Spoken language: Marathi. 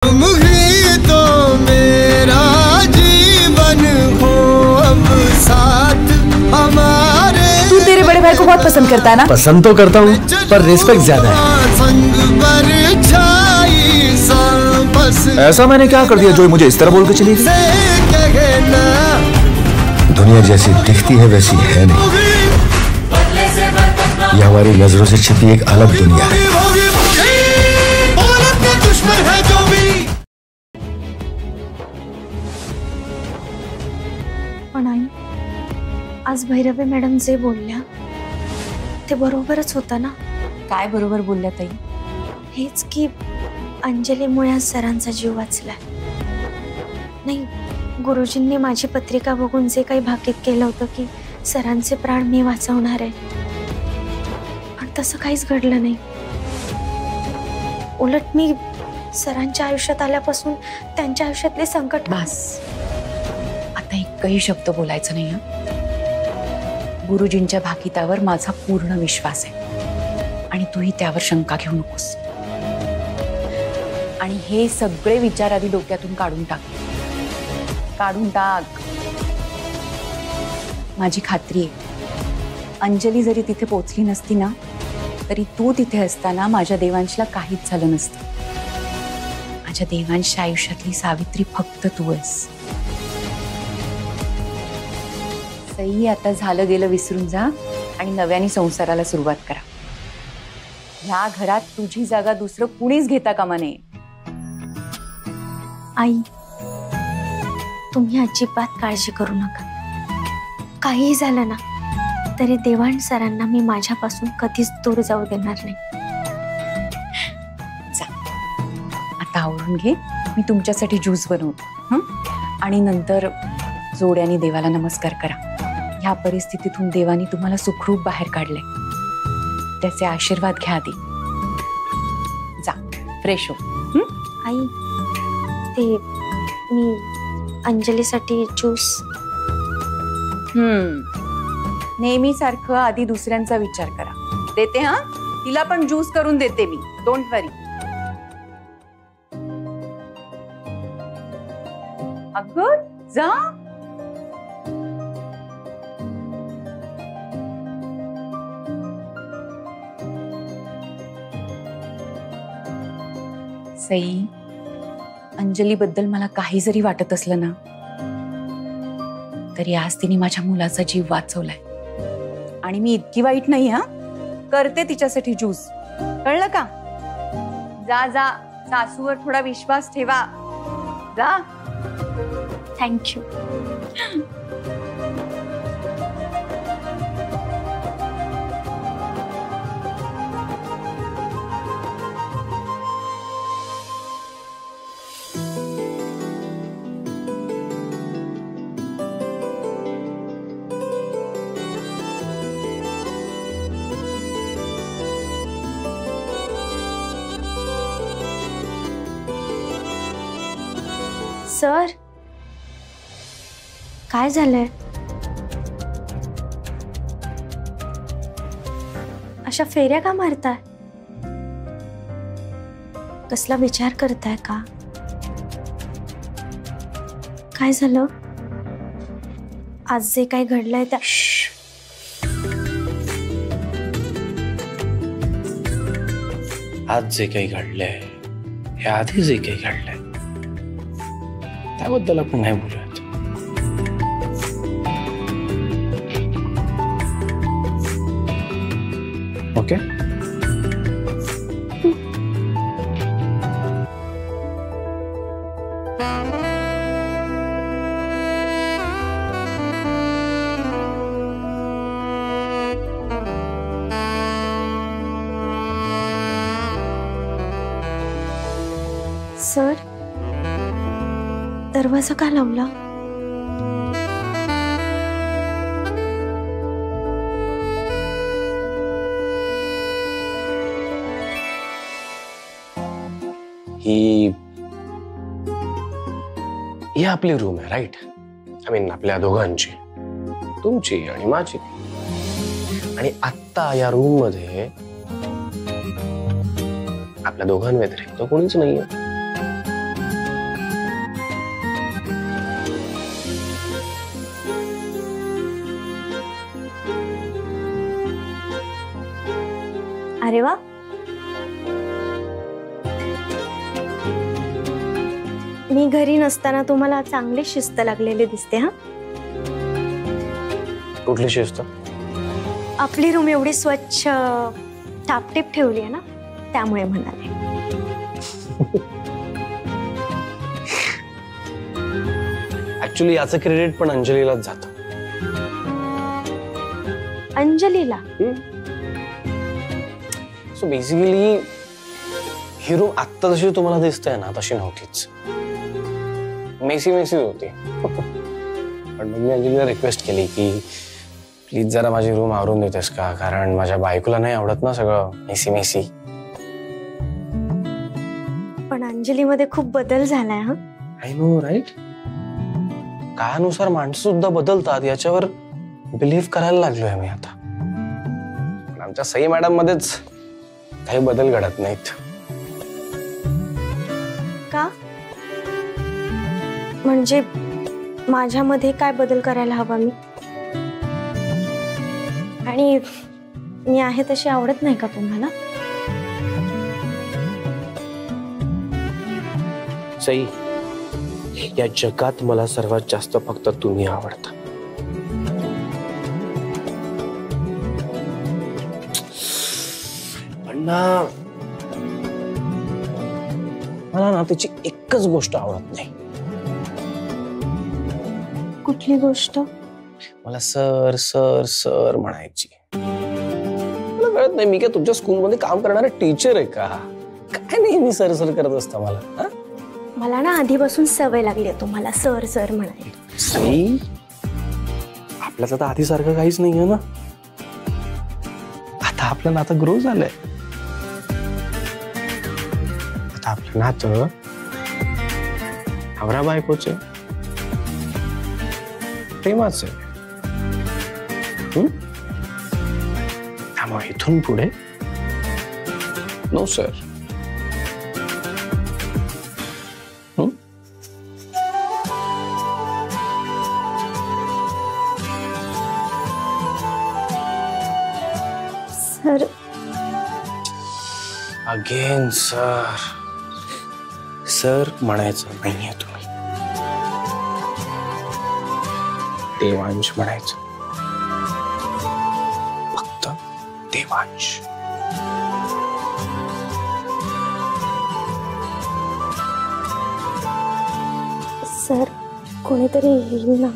तुम ही तो मेरा जीवन हो, अब साथ हमारे। तू तेरे बड़े भाई को बहुत पसंद करता है ना? पसंद तो करता हूँ, पर रिस्पेक्ट ज्यादा है। संग परछाई सा बस ऐसा मैंने क्या कर दिया जो मुझे इस तरह बोल के चली गई? दुनिया जैसी दिखती है वैसी है नहीं, ये हमारी नजरों से छिपी एक अलग दुनिया है। पण आई, आज भैरवे मॅडम जे बोलल्या ते बरोबरच होतं ना? काय बरोबर बोलल्या ताई? हेच की अंजलीमुळे आज सरांचा जीव वाचलाय. नाही, गुरुजींनी माझी पत्रिका बघून जे काही भाकीत केलं होतं की सरांचे प्राण मी वाचवणार आहे, पण तसं काहीच घडलं नाही. उलट मी सरांच्या आयुष्यात आल्यापासून त्यांच्या आयुष्यातले संकट. बस, आता एकही शब्द बोलायचं नाही. गुरुजींच्या भाकितावर माझा पूर्ण विश्वास आहे आणि तूही त्यावर शंका घेऊ नकोस. आणि हे सगळे विचार आधी डोक्यातून काढून टाक. माझी खात्री आहे, अंजली जरी तिथे पोहोचली नसती ना तरी तू तिथे असताना माझ्या देवांशला काहीच झालं नसतं. माझ्या देवांशच्या आयुष्यातली सावित्री फक्त तू आहेस. सई, आता झालं गेलं विसरून जा आणि नव्याने संसाराला सुरुवात करा. ह्या घरात तुझी जागा दुसरं कुणीच घेता कामा नये. आई, तुम्ही अजिबात काळजी करू नका. काही झालं ना तरी देवाण सरांना मी माझ्यापासून कधीच दूर जाऊ देणार नाही. जा, आता आवरून घे. मी तुमच्यासाठी ज्यूस बनवतो आणि नंतर जोड्याने देवाला नमस्कार करा. ह्या परिस्थितीतून देवानी तुम्हाला सुखरूप बाहेर काढले, त्याचे आशीर्वाद घ्या आधी. जा, फ्रेश हो. आई, ते मी अंजलीसाठी ज्यूस. नेहमीसारखं आधी दुसऱ्यांचा विचार करा. देते हा, तिला पण ज्यूस करून देते मी. डोंट वरी. अगं जा. सई, अंजली बद्दल मला काही जरी वाटत असलं ना तरी आज तिने माझ्या मुलाचा जीव वाचवलाय आणि मी इतकी वाईट नाही. करते तिच्यासाठी ज्यूस, कळलं का? जा जा, सासूवर थोडा विश्वास ठेवा. जा. थँक्यू. सर, काय झालंय? अशा फेऱ्या का मारताय? कसला विचार करताय का? काय झालं? आज जे काही घडलंय त्या. आज जे काही घडलंय हे आधी जे काही घडलंय त्याबद्दल आपण नाही बोलूयात. ओके? सर, दरवाजा का लावला? ही आपली रूम आहे, राईट? आय मीन आपल्या दोघांची, तुमची आणि माझी. आणि आत्ता या रूम मध्ये आपल्या दोघांव्यतिरिक्त कोणीच नाहीये. अरे वा, मी घरी नसताना तुम्हाला चांगली शिस्त लागलेली दिसते. हा, कुठली शिस्त? आपली रूम एवढी स्वच्छ टापटीप ठेवली आहे ना, त्यामुळे म्हणाले. ऍक्च्युली याचं क्रेडिट पण अंजलीलाच जातं. अंजलीला? सो बेसिकली ही रूम आत्ता जशी तुम्हाला दिसते ना तशी नव्हतीच, मेसी मेसी होती. पण मग मी अंजलीला रिक्वेस्ट केली की प्लीज जरा माझी रूम आवरून देतेस का, कारण माझ्या बायकोला नाही आवडत ना सगळं मेसी मेसी. पण अंजलीमध्ये खूप बदल झालाय. हा, आय नो राईट. काळानुसार माणसं सुद्धा बदलतात याच्यावर बिलीव्ह करायला लागलोय मी आता. पण आमच्या सई मॅडम मध्येच काही बदल घडत नाहीत. का? म्हणजे माझ्यामध्ये काय बदल करायला हवा मी? आणि मी आहे तशी आवडत नाही का तुम्हाला? सई, या जगात मला सर्वात जास्त फक्त तुम्ही आवडता. पण ना मला ना त्याची एकच गोष्ट आवडत नाही. कुठली गोष्ट? मला सर सर सर म्हणायची. मला कळत नाही, मी काय तुमच्या स्कूलमध्ये काम करणारे टीचर आहे का? काय नाही मी सर सर करत असता मला. मला ना आधीपासून सवय लागली आहे तुम्हाला सर सर म्हणायची. सई, आपल्याचं तर आधीसारखं काहीच नाहीये ना. आता आपलं नातं ग्रो झालंय. आता आपलं नातं नवरा बायकोचे प्रेमाचे. त्यामुळे इथून पुढे no sir. Sir again sir. Sir म्हणायचं नाहीये तुम्ही, देवांश म्हणायचं. फक्त देवांश. सर कोणीतरी येईल ना.